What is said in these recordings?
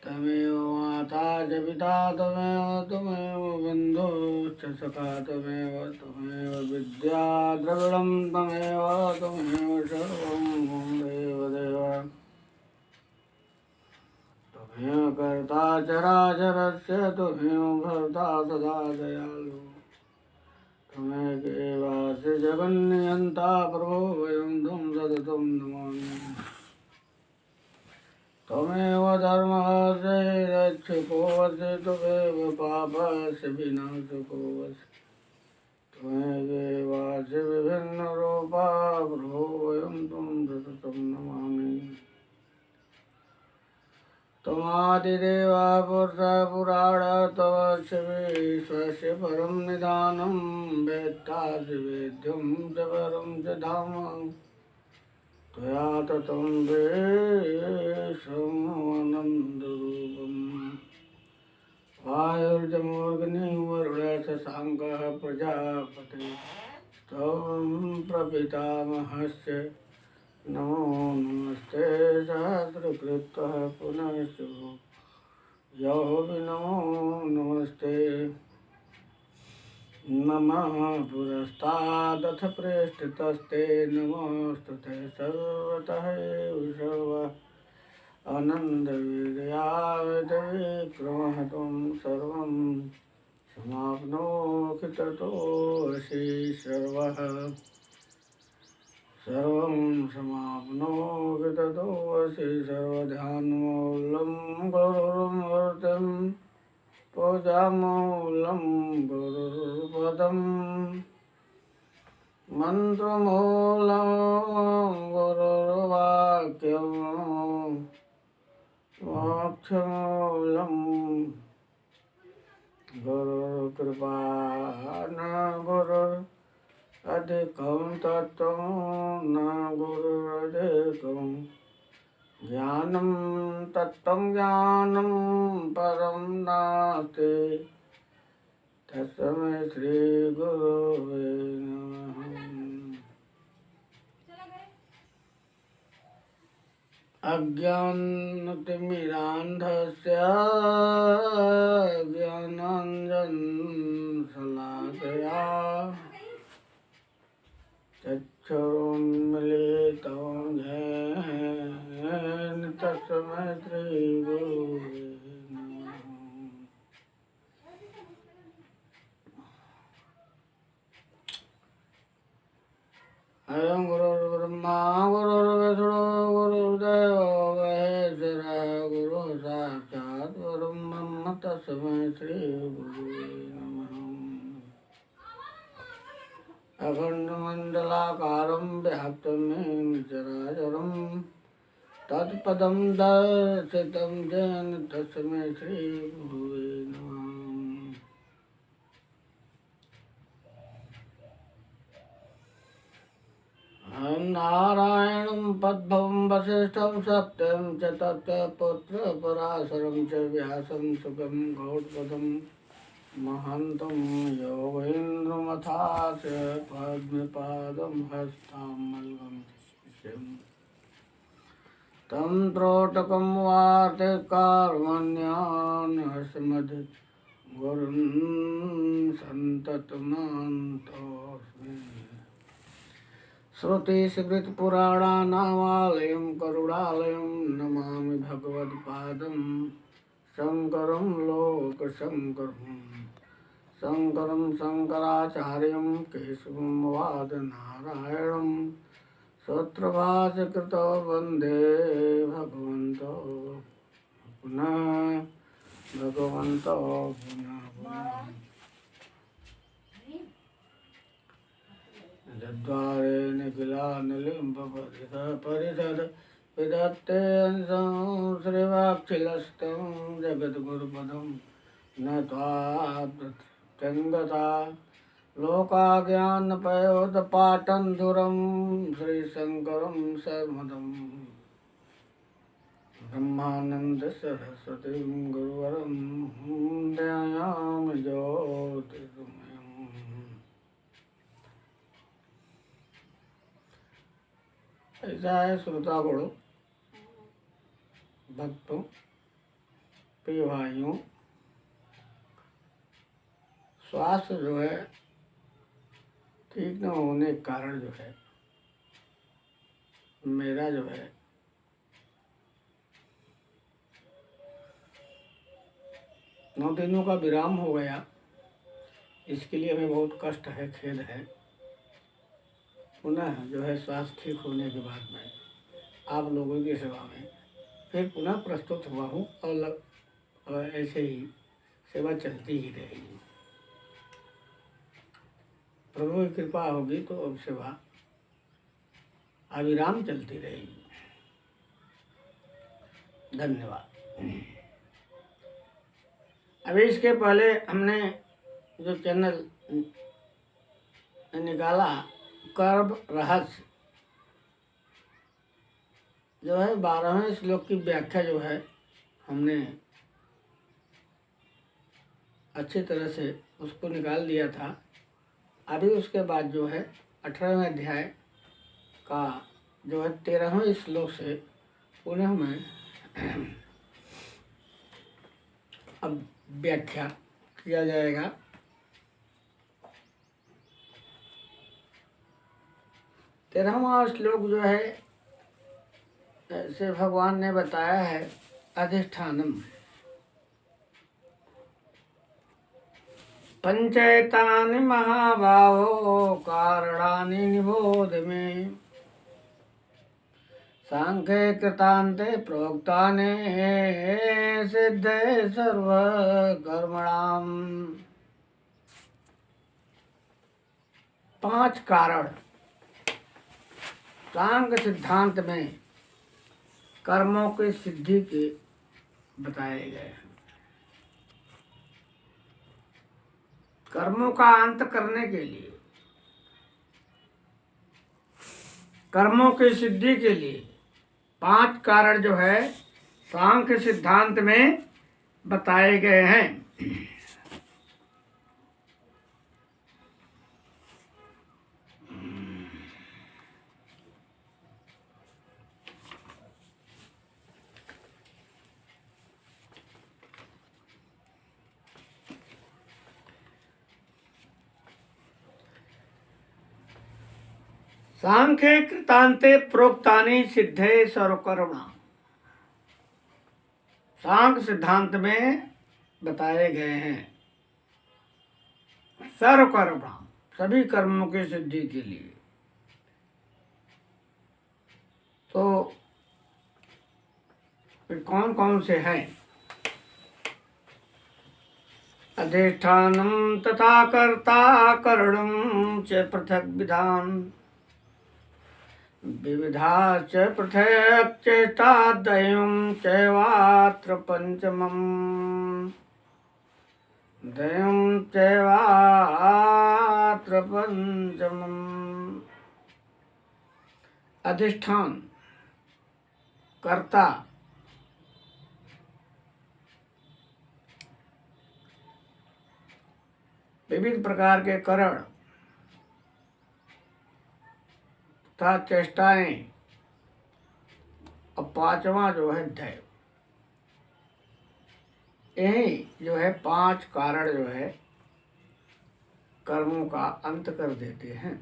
तमेव माता च पिता तमेव बन्धुश्च सखा तमेव विद्या द्रविणं तमेव सर्वं देवदेव तमेव कर्ता चराचरस्य तमेव भर्ता सदा दयालु तमेवास्य जगन्नियन्ता प्रभो वयं तं सततं नमामि तमेव धर्मस्य रक्षकोऽसि तमेव पापस्य विनाशकोऽसि त्वमेवास्य विभिन्नरूपा प्रभो वयं तं सततं नमामि त्वमादिदेवा पुरुषः पुराणः तवस्य विश्वस्य परं निधानं वेत्तासि वेद्यं च परं च धाम त्वया ततं विश्वमानन्दरूपम् वायुर्जमूर्ध्नि वरुणः शशाङ्कः प्रजापतिः त्वं प्रपितामहश्च नमो नमस्ते सहस्रकृत्वः पुनश्च यो नमो नमस्ते नमः पुरस्तादथ पृष्ठतस्ते नमोस्तुते सर्वतः एव सर्वः आनन्दवीर्यावितविक्रमः त्वं सर्वं समाप्नोषि ततोऽसि सर्वः सर्वं समाप्नोषि ततोऽसि सर्वध्यानमूलं गुरुर्मूर्तिं पूजामूलं गुरुर्पदं मन्त्रमूलं गुरुर्वाक्यं मोक्षमूलं गुरुर्कृपा न गुरुरधिकं तत्त्वं न गुरुरधिकं ज्ञानं तत्त्वं ज्ञानं परं नास्ति तस्मै श्रीगुरुवे नमः। अज्ञानतिमिरान्धस्य ज्ञानाञ्जनशलाकया चक्षुरुन्मीलितं येन तस्मै श्रीगुरुवे नमः। अयं गुरुर्ब्रह्मा गुरुर्विष्णु गुरुर्देवो महेश्वरः गुरुः साक्षात् परं ब्रह्म तस्मै श्रीगुरुवे नमः। अखण्डमण्डलाकारं व्याप्तं येन चराचरं तत्पदं दर्शितं येन तस्मै श्रीगुरुवे नमः। नारायणं पद्मं वसिष्ठं सत्यं च तत्पुत्रपराशरं च व्यासं सुगं गौतपदं महन्तं योगीन्द्रमथाच पद्मपादं हस्तामलकं शिष्यं तं त्रोटकं वार्तिकार्मण्यान् हसमद् गुरुन् सन्ततमान्तोऽस्मि। श्रुतिस्मृतिपुराणानामालयं करुणालयं नमामि भगवत्पादं शङ्करं लोकशङ्करं शङ्करं शङ्कराचार्यं केशवं वादनारायणं सूत्रभाष्यकृतो वन्दे भगवन्तो पुनः पुनः जद्वारे निखिलानिलिम्बपरिषद विदत्ते श्रीवाक्षिलस्तं जगद्गुरुपदं नत्वात्यङ्गता लोकाज्ञानपयोधपाटन्धुरं श्रीशङ्करं सर्वदं ब्रह्मानन्दसरस्वतीं गुरुवरं ध्यायामि ज्योतिर्गमयम्। ऐसा है श्रोतागणों भक्तों, प्रिय भाइयों, स्वास्थ्य जो है ठीक न होने के कारण जो है मेरा जो है 9 दिनों का विराम हो गया। इसके लिए हमें बहुत कष्ट है, खेद है। पुनः जो है स्वास्थ्य ठीक होने के बाद में आप लोगों की सेवा में फिर पुनः प्रस्तुत हुआ हूँ और ऐसे ही सेवा चलती ही रहेगी। प्रभु की कृपा होगी तो अब सेवा अविराम चलती रहेगी। धन्यवाद। अभी इसके पहले हमने जो चैनल निकाला कर्म रहस्य जो है 12वें श्लोक की व्याख्या जो है हमने अच्छी तरह से उसको निकाल दिया था। अभी उसके बाद जो है 18वें अध्याय का जो है 13वें श्लोक से पुनः मैं अब व्याख्या किया जाएगा। 13वां श्लोक जो है से भगवान ने बताया है अधिष्ठानम पंचैतानि महाबाहो कारणानि निबोध में सांख्ये कृतान्ते प्रोक्ताने सिद्धे सर्व कर्मणाम। 5 कारण सांख्य सिद्धांत में कर्मों की सिद्धि के बताए गए हैं। कर्मों का अंत करने के लिए, कर्मों की सिद्धि के लिए 5 कारण जो है सांख्य सिद्धांत में बताए गए हैं। सांख्ये कृतान्ते प्रोक्तानि सिद्धे सर्वकर्मणा। सांख्य सिद्धांत में बताए गए हैं सर्वकर्मणा, सभी कर्मों की सिद्धि के लिए। तो फिर कौन कौन से हैं? अधिष्ठानम तथा कर्ता करणम च पृथक विधान विविधा च पृथक् चेष्टा दैवं चैवात्र पंचमम्। दैवं चैवात्र पंचमम्। अधिष्ठान, कर्ता, विविध प्रकार के करण तथा चेष्टाएं और 5वां जो है दैव। यही जो है 5 कारण जो है कर्मों का अंत कर देते हैं,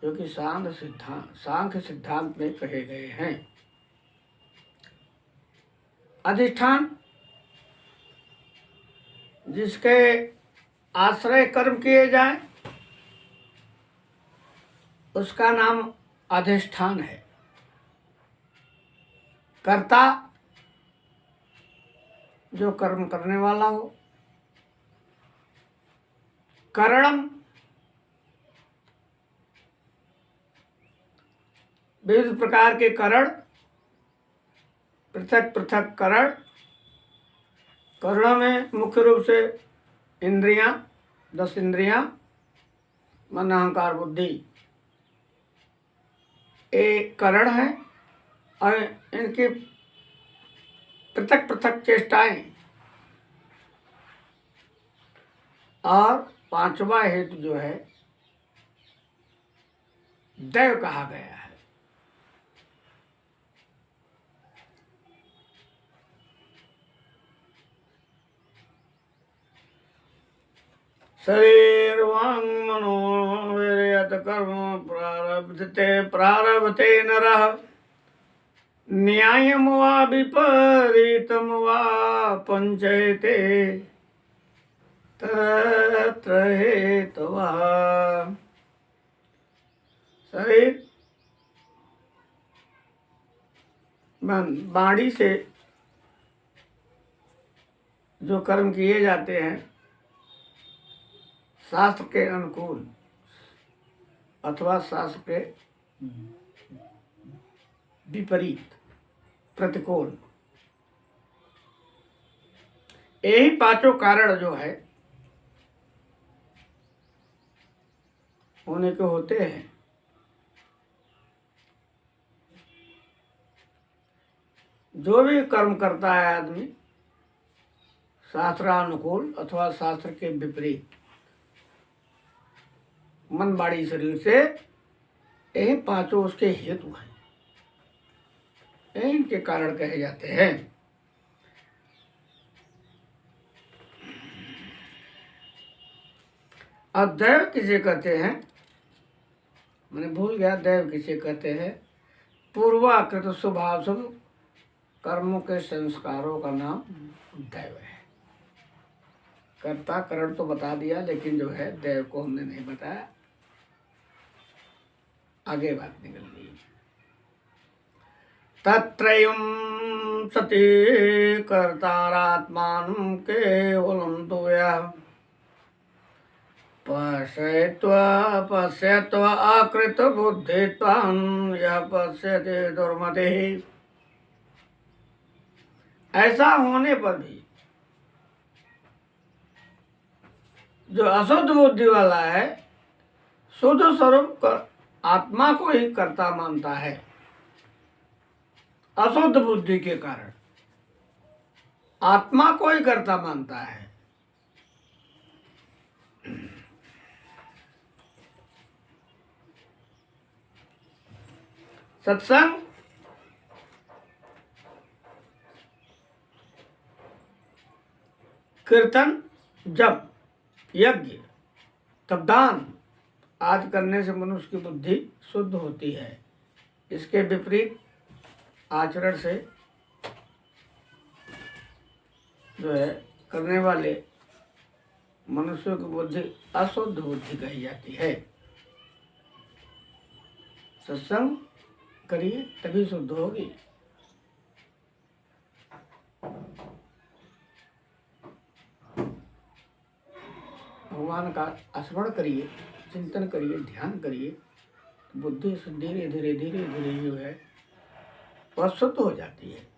जो कि सांख्य सिद्धांत में कहे गए हैं। अधिष्ठान, जिसके आश्रय कर्म किए जाएं उसका नाम अधिष्ठान है। कर्ता, जो कर्म करने वाला हो। करणम, विविध प्रकार के करण, पृथक पृथक करण। करणों में मुख्य रूप से इंद्रियां, 10 इंद्रियां, मन अहंकार बुद्धि, एक करण है और इनकी पृथक पृथक चेष्टाएं। और 5वां हेतु जो है दैव कहा गया है। शरीर वांग मनो वीर्यत कर्म प्रारब्धते नरः न्यायम वा विपरीतम वा पंचयते तत्र हेतवः। शरीर मन वाणी से जो कर्म किए जाते हैं शास्त्र के अनुकूल अथवा शास्त्र के विपरीत प्रतिकूल, यही पांचों कारण जो है होने के होते हैं। जो भी कर्म करता है आदमी शास्त्रानुकूल अथवा शास्त्र के विपरीत मन वाणी शरीर से, यही पांचों उसके हेतु हैं, यही इनके कारण कहे जाते हैं। अब दैव किसे कहते हैं, मैंने भूल गया, दैव किसे कहते हैं? पूर्वाकृत शुभाशुभ कर्मों के संस्कारों का नाम दैव है। कर्ता करण तो बता दिया, लेकिन जो है दैव को हमने नहीं बताया, आगे बात निकल गई। तत्रयं सति कर्तारात्मानं केवलं तु यः पश्यत्वा आकृत बुद्धित्वान् यः पश्यति दुर्मतिः। ऐसा होने पर भी जो अशुद्ध बुद्धि वाला है शुद्ध स्वरूप आत्मा को ही कर्ता मानता है, अशुद्ध बुद्धि के कारण आत्मा को ही कर्ता मानता है। सत्संग, कीर्तन, जप, यज्ञ, तप, दान आदि करने से मनुष्य की बुद्धि शुद्ध होती है। इसके विपरीत आचरण से जो है करने वाले मनुष्यों की बुद्धि अशुद्ध बुद्धि कही जाती है। सत्संग करिए तभी शुद्ध होगी। भगवान का स्मरण करिए, चिंतन करिए, ध्यान करिए, बुद्धि से धीरे धीरे धीरे धीरे जो है वह शुद्ध हो जाती है।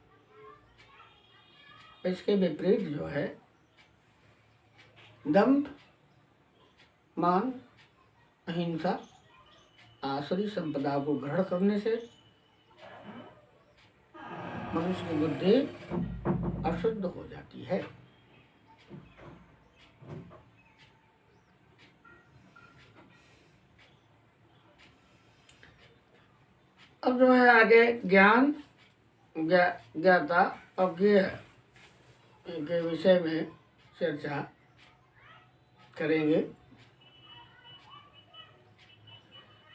इसके विपरीत जो है दंभ, मान, अहिंसा, आसुरी संपदा को ग्रहण करने से मनुष्य की बुद्धि अशुद्ध हो जाती है। अब जो है आगे ज्ञान, ज्ञाता, अज्ञेय के विषय में चर्चा करेंगे।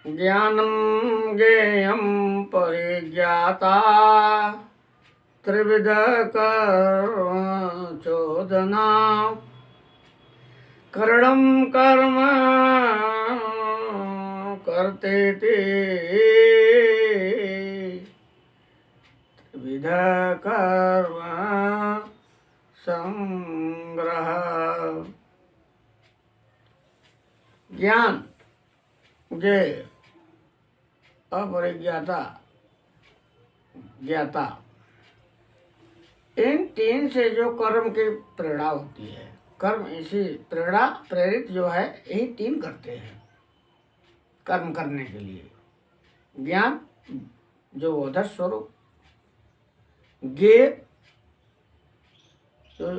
ज्ञानम ज्ञेयम परिज्ञाता त्रिविध कर्म चोदना करणम कर्म करते त्रिविध कर्म संग्रह। ज्ञान, ज्ञेय, अपरिज्ञाता, ज्ञाता, इन तीन से जो कर्म की प्रेरणा होती है, कर्म इसी प्रेरणा प्रेरित जो है यही तीन करते हैं कर्म करने के लिए। ज्ञान जो बोध स्वरूप, ज्ञेय तो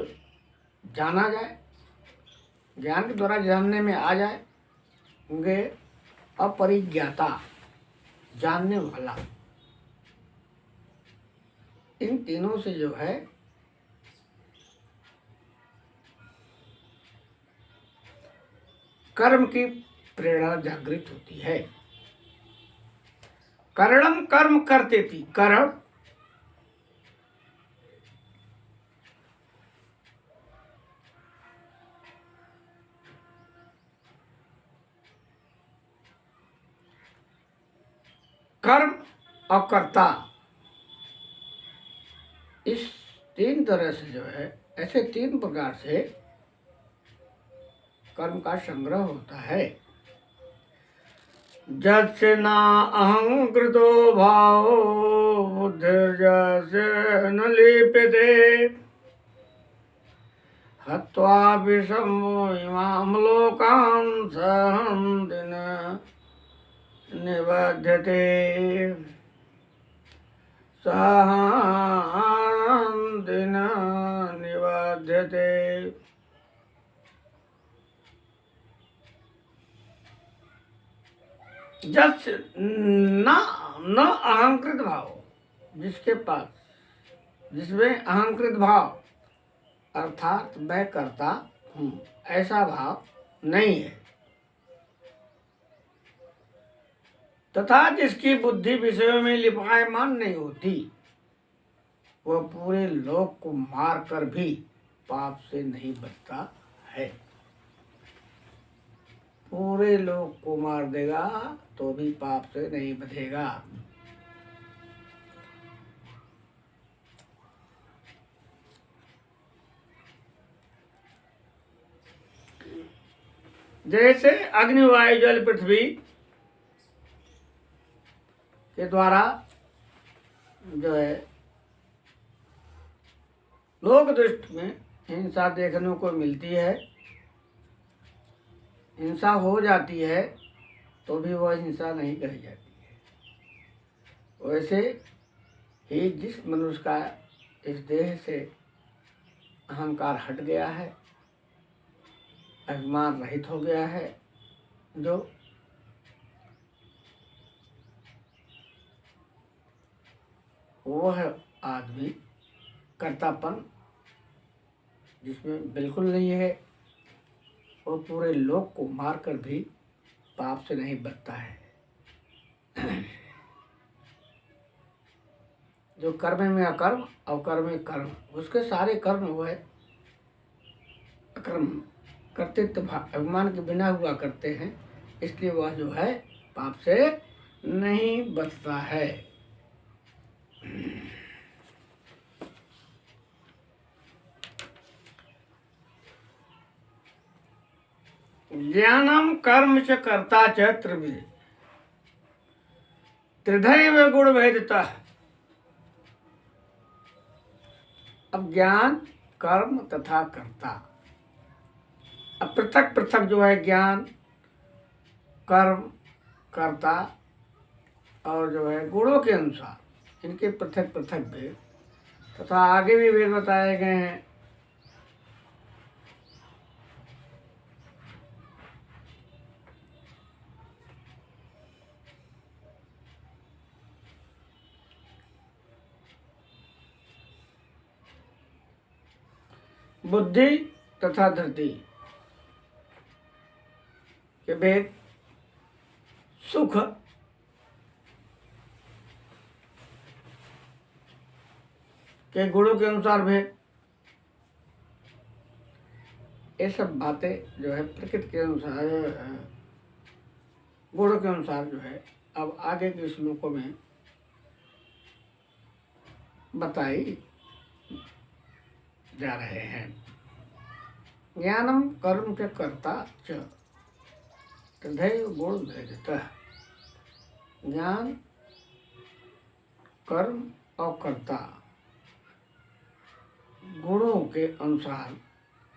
जाना जाए, ज्ञान के द्वारा जानने में आ जाए, ज्ञेय अपरिज्ञाता, जानने वाला। इन तीनों से जो है कर्म की प्रेरणा जागृत होती है। करणम कर्म करते थी, कर्म कर्म और कर्ता, इस तीन तरह से जो है, ऐसे तीन प्रकार से कर्म का संग्रह होता है। जस्य न अहंकृतो भावो बुद्धिर्यस्य न लिप्यते हत्वा विषमो इमां लोकान् सहन्ति न निबध्यते सहन्ति न निबध्यते। जस न अहंकृत भाव, जिसके पास, जिसमें अहंकृत भाव अर्थात मैं करता हूँ ऐसा भाव नहीं है, तथा जिसकी बुद्धि विषयों में लिपायमान नहीं होती, वह पूरे लोक को मार कर भी पाप से नहीं बचता है। पूरे लोक को मार देगा तो भी पाप से नहीं बचेगा। जैसे अग्नि वायु जल पृथ्वी के द्वारा जो है लोक दृष्टि में हिंसा देखने को मिलती है, हिंसा हो जाती है तो भी वह हिंसा नहीं कही जाती है। वैसे ही जिस मनुष्य का इस देह से अहंकार हट गया है, अभिमान रहित हो गया है, जो वह आदमी कर्तापन जिसमें बिल्कुल नहीं है, वो पूरे लोक को मारकर भी पाप से नहीं बचता है। जो कर्म में अकर्म, अकर्म में कर्म, उसके सारे कर्म वह अकर्म कर्तृत्व अभिमान के बिना हुआ करते हैं, इसलिए वह जो है पाप से नहीं बचता है। ज्ञानम कर्म च कर्ता च त्रिविध त्रिधैव गुण भेदता। अब ज्ञान, कर्म तथा कर्ता, अब पृथक पृथक जो है ज्ञान, कर्म, कर्ता और जो है गुणों के अनुसार इनके पृथक पृथक भेद तथा आगे भी भेद बताए गए हैं। बुद्धि तथा धृति के भेद, सुख के गुणों के अनुसार भेद, ये सब बातें जो है प्रकृति के अनुसार, गुणों के अनुसार जो है अब आगे के श्लोकों में बताई जा रहे हैं। ज्ञानम कर्म के कर्ता च तथैव गुण भेदतः। ज्ञान, कर्म और कर्ता गुणों के अनुसार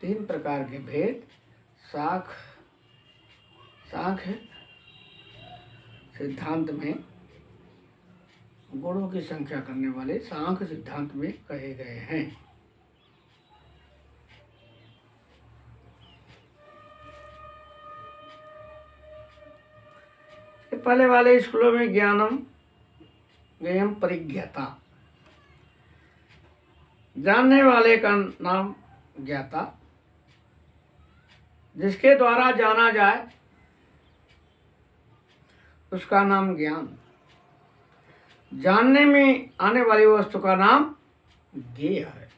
तीन प्रकार के भेद सांख्य सिद्धांत में, गुणों की संख्या करने वाले सांख्य सिद्धांत में कहे गए हैं। पहले वाले स्कूलों में ज्ञानम ज्ञेयम परिज्ञाता, जानने वाले का नाम ज्ञाता, जिसके द्वारा जाना जाए उसका नाम ज्ञान। जानने में आने वाली वस्तु का नाम ज्ञेय है।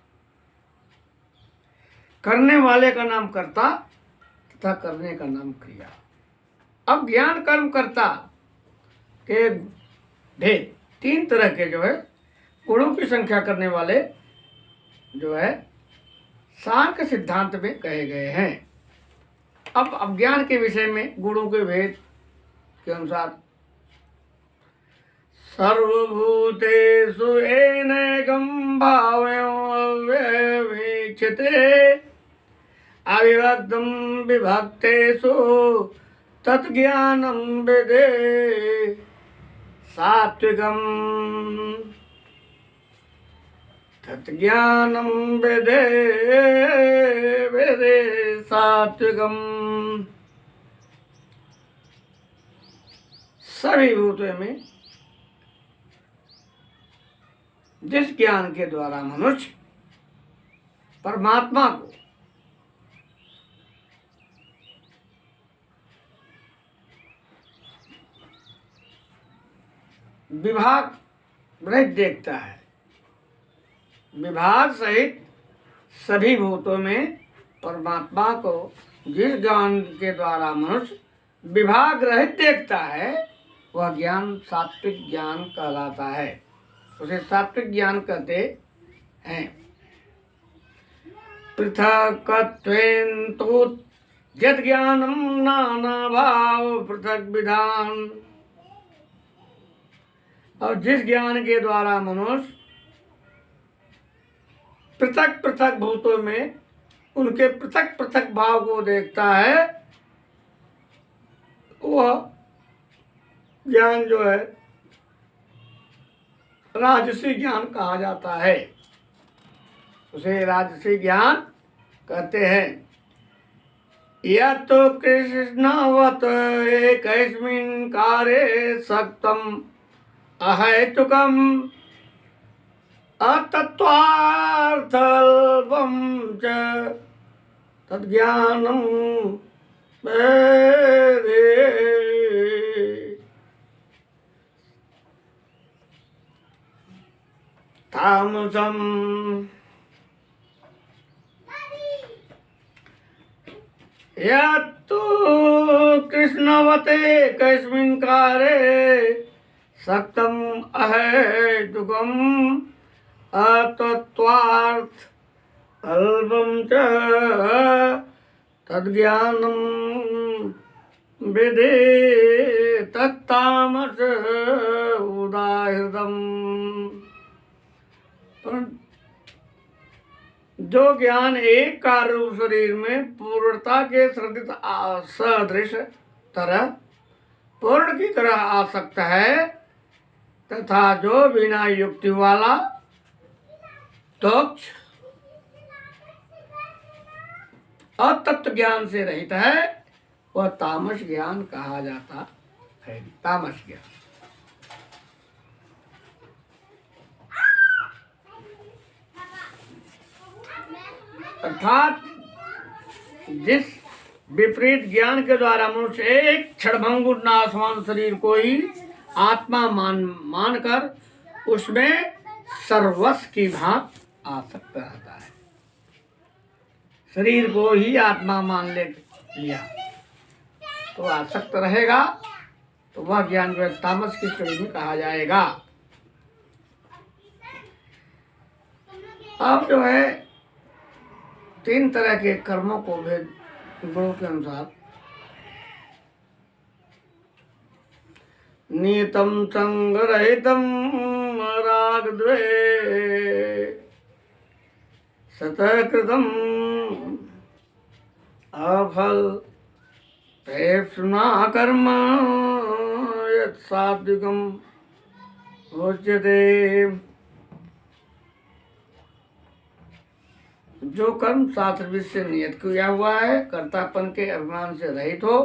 करने वाले का नाम कर्ता तथा करने का नाम क्रिया। अब ज्ञान कर्म कर्ता के भेद, तीन तरह के जो है गुणों की संख्या करने वाले जो है सांख्य सिद्धांत में कहे गए हैं। अब अज्ञान के विषय में गुणों के भेद के अनुसार सर्वभूतेषु येनैकं भावमव्यवीक्षिते अविभक्तं विभक्तेषु तज्ज्ञानं विदे सात्विकम् तज्ज्ञानं विदे सात्विकम्। सभी भूतों में जिस ज्ञान के द्वारा मनुष्य परमात्मा को विभाग रहित देखता है, विभाग सहित सभी भूतों में परमात्मा को जिस ज्ञान के द्वारा मनुष्य विभाग रहित देखता है वह ज्ञान सात्विक ज्ञान कहलाता है। उसे सात्विक ज्ञान कहते हैं। पृथकत्वेन तो यद् ज्ञानम नाना भाव पृथक विधान। और जिस ज्ञान के द्वारा मनुष्य पृथक पृथक भूतों में उनके पृथक पृथक भाव को देखता है वह ज्ञान जो है राजसी ज्ञान कहा जाता है। उसे राजसी ज्ञान कहते हैं। यह तो कृष्णवत एकस्मिन् कार्ये सक्तम् अहेतुकम् अतत्त्वार्थल्पं च तज्ज्ञानं वेदे तामसम्। यत्तु कृष्णवते कस्मिन् कार्ये सक्तम् अहेतुकम् अतत्त्वार्थ अल्पं च तज्ज्ञानं विदे तत्तामस उदाहृतम्। जो ज्ञान एक कार्य रूप शरीर में पूर्णता के सदृश तरह पूर्ण की तरह आ सकता है तथा जो बिना युक्ति वाला तुच्छ अतत्व ज्ञान से रहित है वह तामस ज्ञान कहा जाता है। तामस ज्ञान अर्थात जिस विपरीत ज्ञान के द्वारा मनुष्य एक क्षणभंगुर नाशवान शरीर को ही आत्मा मानकर उसमें सर्वस्व की भांत आसक्त रहता है। शरीर को ही आत्मा मान लिया तो आसक्त रहेगा तो वह ज्ञान जो तामस की श्रेणी में कहा जाएगा। अब जो है तीन तरह के कर्मों को भेद गुणों के अनुसार नियतम संगरहितम राग द्वेष सतकृतम अफल प्रेप्सुना कर्म यत् सात्विकम उच्यते। जो कर्म शास्त्र विधि से नियत किया हुआ है, कर्तापन के अभिमान से रहित हो,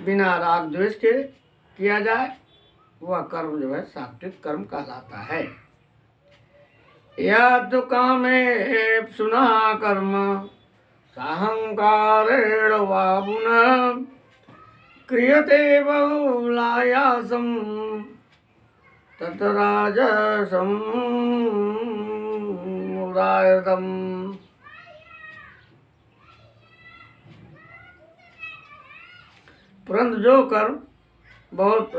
बिना राग द्वेष के किया जाए, वह कर्म जो है सात्विक कर्म कहलाता है। यह तो कामे सुना कर्म साहंकारेण वा पुनः क्रियते बहुलायासं तत् राजसम् उदारतम्। परंतु जो कर्म बहुत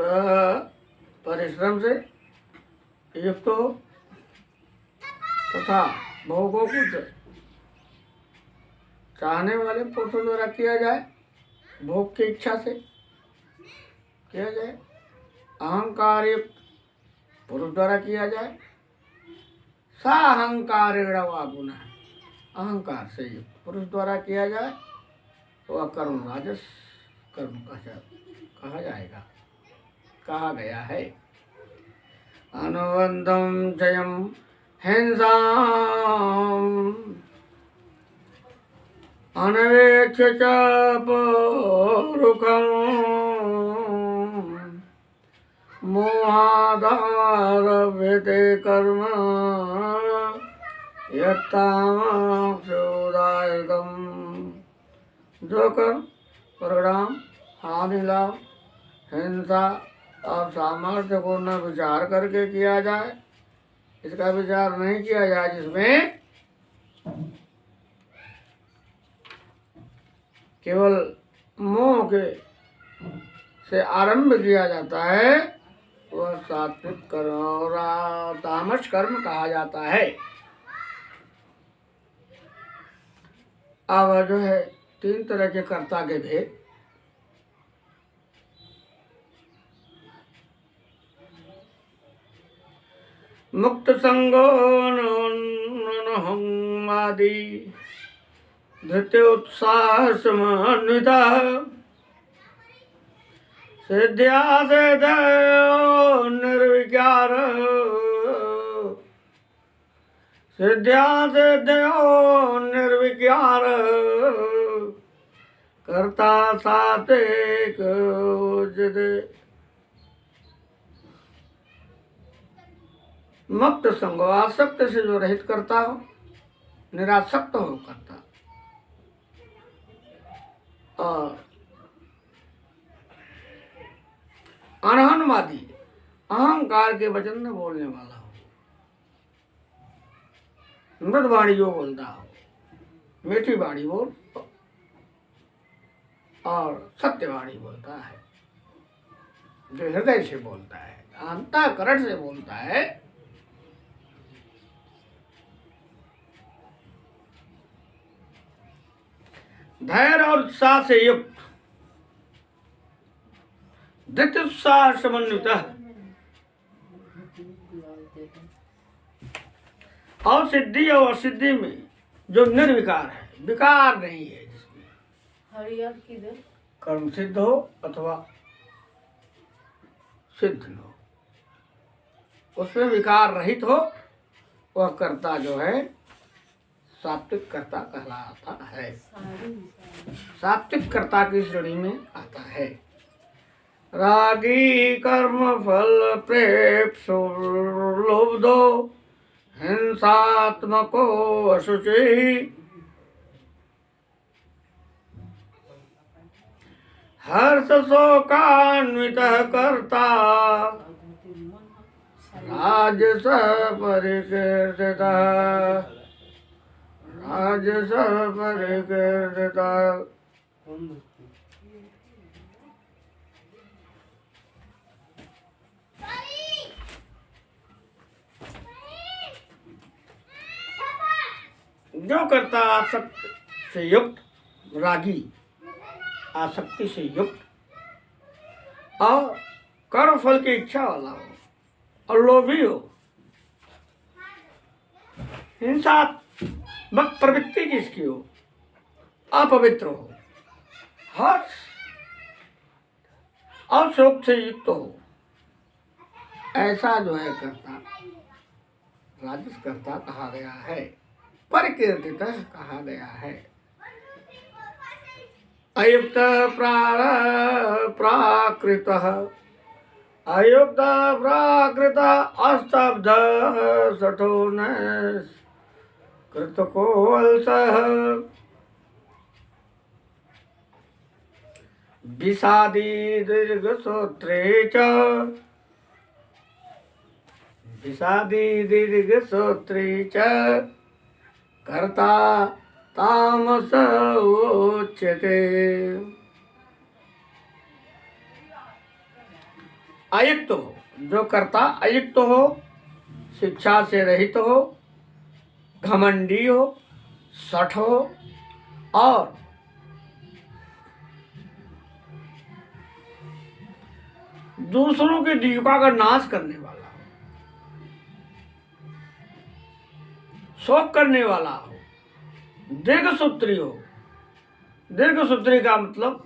परिश्रम से युक्त हो तथा भोगों को चाहने वाले पुरुषों द्वारा किया जाए, भोग की इच्छा से किया जाए, अहंकार युक्त पुरुष द्वारा किया जाए, साहंकारेण वा पुनः अहंकार से युक्त पुरुष द्वारा किया जाए, वह कर्म राजस कर्म कहा जाएगा, कहा गया है। अनुबंधम जयम हिंसाम अनवेक्ष च पौरुखम मोहादारभ्यते कर्म यत्तामक्षुदायकम। जो कर्म परिणाम, हानि लाभ, हिंसा और सामर्थ्य को न विचार करके किया जाए, इसका विचार नहीं किया जाए, जिसमें केवल मोह के से आरंभ किया जाता है, वह सात्विक कर्म और तामस कर्म कहा जाता है। अब जो है 3 तरह के कर्ता के भेद। मुक्त संगो आदि धृत्योत्साह समन्विता सिद्ध्या सिद्धयो निर्विकार सिद्ध्या सिद्धयो निर्विकार कर्ता सात्विक उच्यते। मुक्त संग आसक्त से जो रहित करता हो, निरासक्त हो करता, और अनहनवादी अहंकार के वचन न बोलने वाला हो, मृद वाणी जो बोलता हो, मीठी वाणी बोल और सत्यवाणी बोलता है, जो हृदय से बोलता है, अंतःकरण से बोलता है। धैर्य और उत्साह से युक्त, धृत उत्साह समन्वित और सिद्धि और असिद्धि में जो निर्विकार है, विकार नहीं है, जिसमें कर्म सिद्ध हो अथवा सिद्ध न हो, उसमें विकार रहित हो, वह कर्ता जो है सात्विक कर्ता कहलाता है, सात्विक कर्ता की श्रेणी में आता है। रागी कर्म फल प्रेप्सो लोभदो हिंसात्मको अशुचि हर्ष शोकान्वित कर्ता राजस परिकीर्तिता राजस परिकीर्तिता। जो करता आसक्ति से युक्त, रागी आसक्ति से युक्त और कर्म फल की इच्छा वाला हो और लोभी हो, हिंसात्मक प्रवृत्ति जिसकी हो, अपवित्र हो, हर्ष और शोक से युक्त हो, ऐसा जो है कर्ता राजस कर्ता कहा गया है, परिकीर्तित कहा गया है। अयुक्त प्राकृत अयुक्त प्राकृत अस्तब्ध सठो न कृतको वल्सः विषादी दीर्घसूत्रे च विषादी दीर्घसूत्रे च कर्ता तामस उच्यते। अयुक्त हो, जो कर्ता अयुक्त हो, शिक्षा से रहित हो, घमंडी हो, सठ हो और दूसरों की जीविका का नाश करने वाला हो, शोक करने वाला हो, दीर्घसूत्री हो। दीर्घसूत्री का मतलब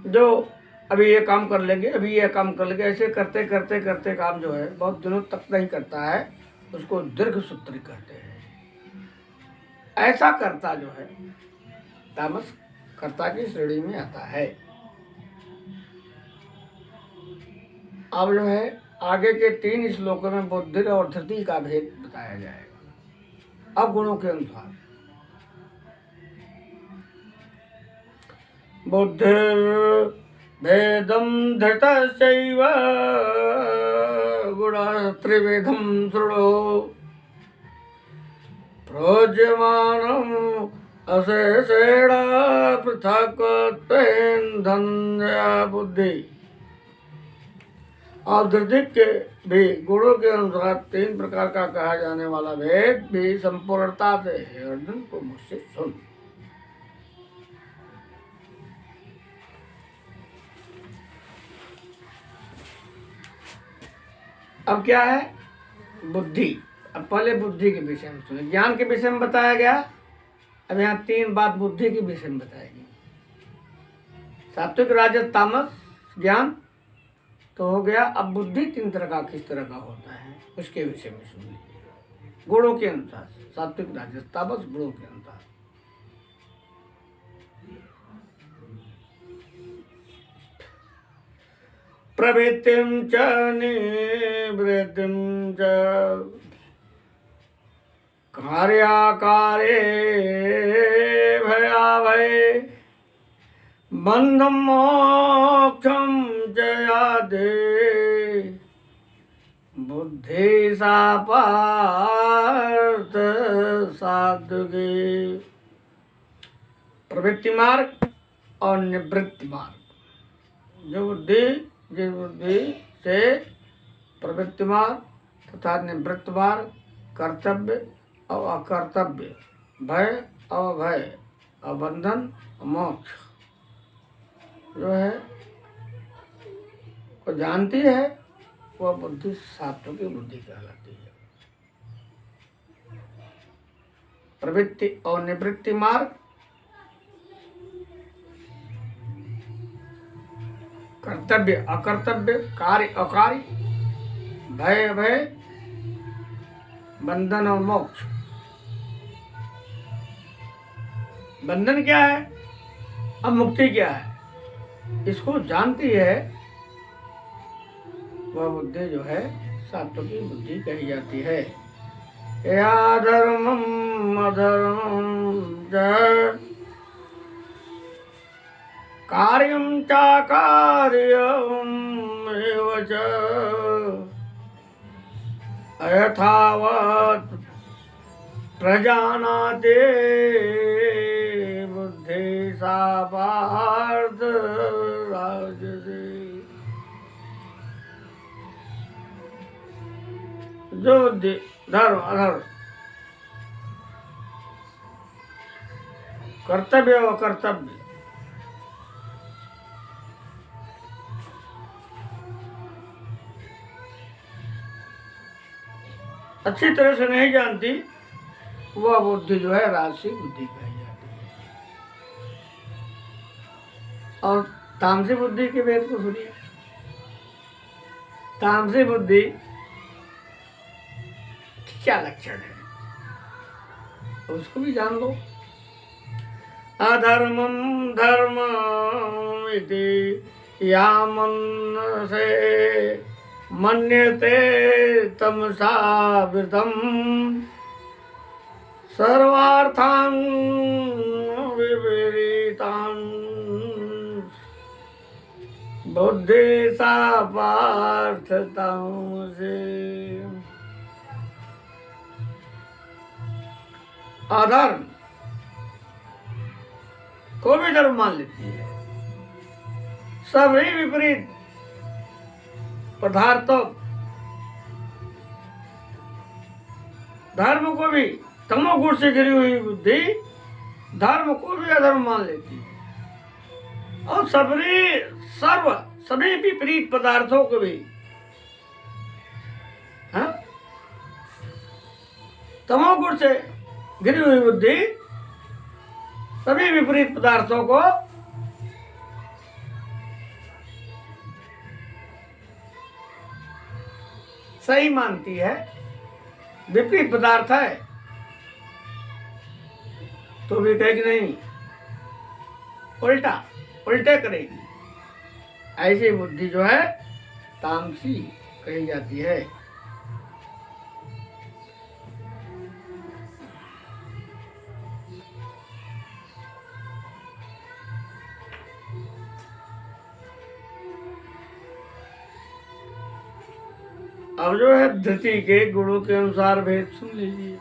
जो अभी ये काम कर लेंगे, अभी ये काम कर लेंगे, ऐसे करते करते करते काम जो है बहुत दिनों तक नहीं करता है, उसको दीर्घसूत्री कहते हैं। ऐसा कर्ता जो है तामस कर्ता की श्रेणी में आता है। अब जो है आगे के 3 श्लोकों में बुद्धि और धृति का भेद बताया जाएगा। अब गुणों के अनुसार बुद्धिर्भेदं धृतश्चैव गुणस्त्रिविधं शृणु प्रोज्यमानम् अशेषेण पृथक्त्वेन धन्या बुद्धि। और धृति के भी गुणों के अनुसार 3 प्रकार का कहा जाने वाला भेद भी संपूर्णता से है। अर्जुन को मुझसे सुन। अब क्या है? बुद्धि। अब पहले बुद्धि के विषय में सुने। ज्ञान के विषय में बताया गया, अब यहाँ 3 बात बुद्धि के विषय में बताएगी। सात्विक, राजस, तामस ज्ञान तो हो गया। अब बुद्धि 3 तरह का किस तरह का होता है उसके विषय में सुन लीजिए। गुणों के अनुसार सात्विक, राजस, तामस गुणों के अनुसार। प्रवृत्तिं च निवृत्तिं च कार्याकारे भयाभये बंधं मोक्षं च यादे बुद्धि सा पार्थ साधुगे। प्रवृत्ति मार्ग और निवृत्ति मार्ग। जो बुद्धि जिस बुद्धि से प्रवृत्ति मार्ग तथा निवृत्ति मार्ग, कर्तव्य और अकर्तव्य, भय और अभय, बंधन और मोक्ष जो है को जानती है, वह बुद्धि सात्विक बुद्धि कहलाती है। प्रवृत्ति और निवृत्ति मार्ग, कर्तव्य अकर्तव्य, कार्य अकार्य, भय अभय, बंधन और मोक्ष। बंधन क्या है, अब मुक्ति क्या है, इसको जानती है वह बुद्धि जो है सात्विक बुद्धि कही जाती है। या धर्मम अधर्मम च कार्यं चाकार्यम् एव च अयथावत् प्रजानाति बुद्धि सा पार्थ राजसे। जो धर्म अधर्म, कर्तव्य व कर्तव्य अच्छी तरह से नहीं जानती, वह बुद्धि जो है राजसिक बुद्धि कही जाती है। और तामसिक बुद्धि के भेद को सुनिए। तामसिक बुद्धि क्या लक्षण है उसको भी जान लो। अधर्मम धर्मम् इति या मनसे मन्यते तमसावृतम् सर्वार्थान् विपरीतम् बुद्धि सा पार्थताओं से। अधर्म को भी धर्म मान लेती है। सभी विपरीत पदार्थों धर्म को भी, तमोगुण से घिरी हुई बुद्धि धर्म को भी अधर्म मान लेती है, और सभी विपरीत पदार्थों को भी, तमोगुण से घिरी हुई बुद्धि सभी विपरीत पदार्थों को सही मानती है। विपरीत पदार्थ है तो भी कहेगी नहीं, उल्टे करेगी। ऐसी बुद्धि जो है तामसी कही जाती है। अब जो है धृति के गुणों के अनुसार भेद सुन लीजिए।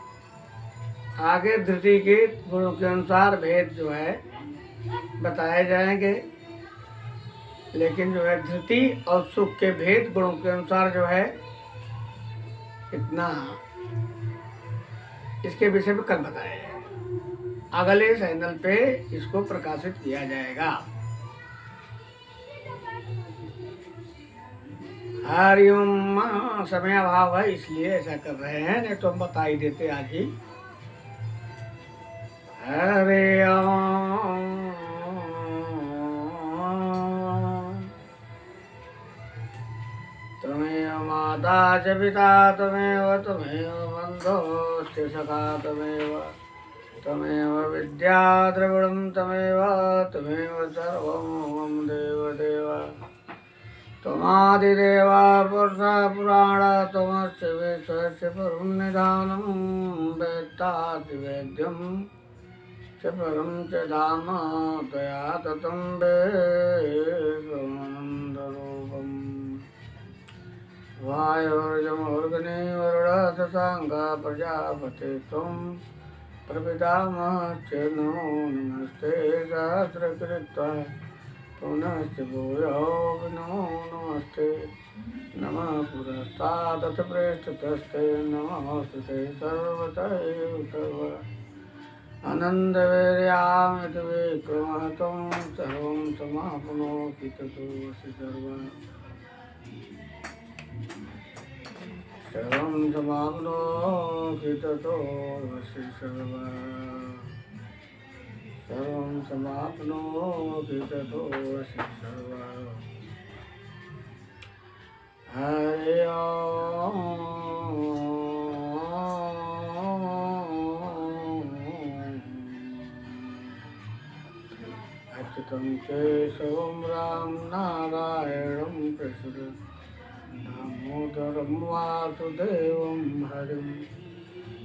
आगे धृति के गुणों के अनुसार भेद जो है बताए जाएंगे, लेकिन जो है धृति और सुख के भेद गुणों के अनुसार जो है इतना इसके विषय में कल बताया जाएगा। अगले चैनल पे इसको प्रकाशित किया जाएगा। हरिओम। समय अभाव है इसलिए ऐसा कर रहे हैं, नहीं तो हम बता ही देते आज ही। हरे ओम। तमेव माता च पिता तमेव बन्धुश्च सखा तमेव विद्या द्रविणं तमेव सर्वं मम देवदेव। त्वमादिदेवा पुरुषा पुराण त्वमस्य विश्वस्य परं निधानं वेत्तासि वेद्यं च परं च धाम त्वया ततं विश्वमानन्दरूपम्। वायोर्जमोर्गणे वरुणशशाङ्गा प्रजापते त्वं प्रपितामहश्च नमो नमस्ते सहस्रकृत्वा पुनश्च भूयो नमो नमस्ते। नमः पुरस्तादथ पृष्ठतस्ते नमोऽस्तुते सर्वतः एव सर्व आनन्दवीर्यामिति विक्रमः त्वं सर्वं समाप्नोषि ततोऽसि सर्वं समाप्नोषि ततोऽसि सर्वं समाप्नोषि ततोऽसि सर्वं। हरि ओम। अच्युतं केशवं राम नारायणं कृष्णं दामोदरं वासुदेवं हरिं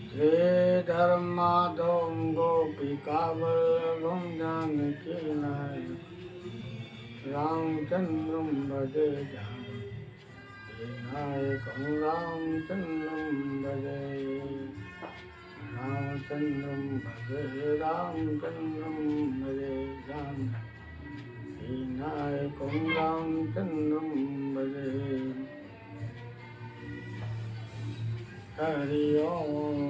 श्रीधरं माधवं गोपिकावल्लभं जानकीनायकं रामचन्द्रं भजे नायकं रामचन्द्रं भजे नायकं रामचन्द्रं भजे। हरि ओम।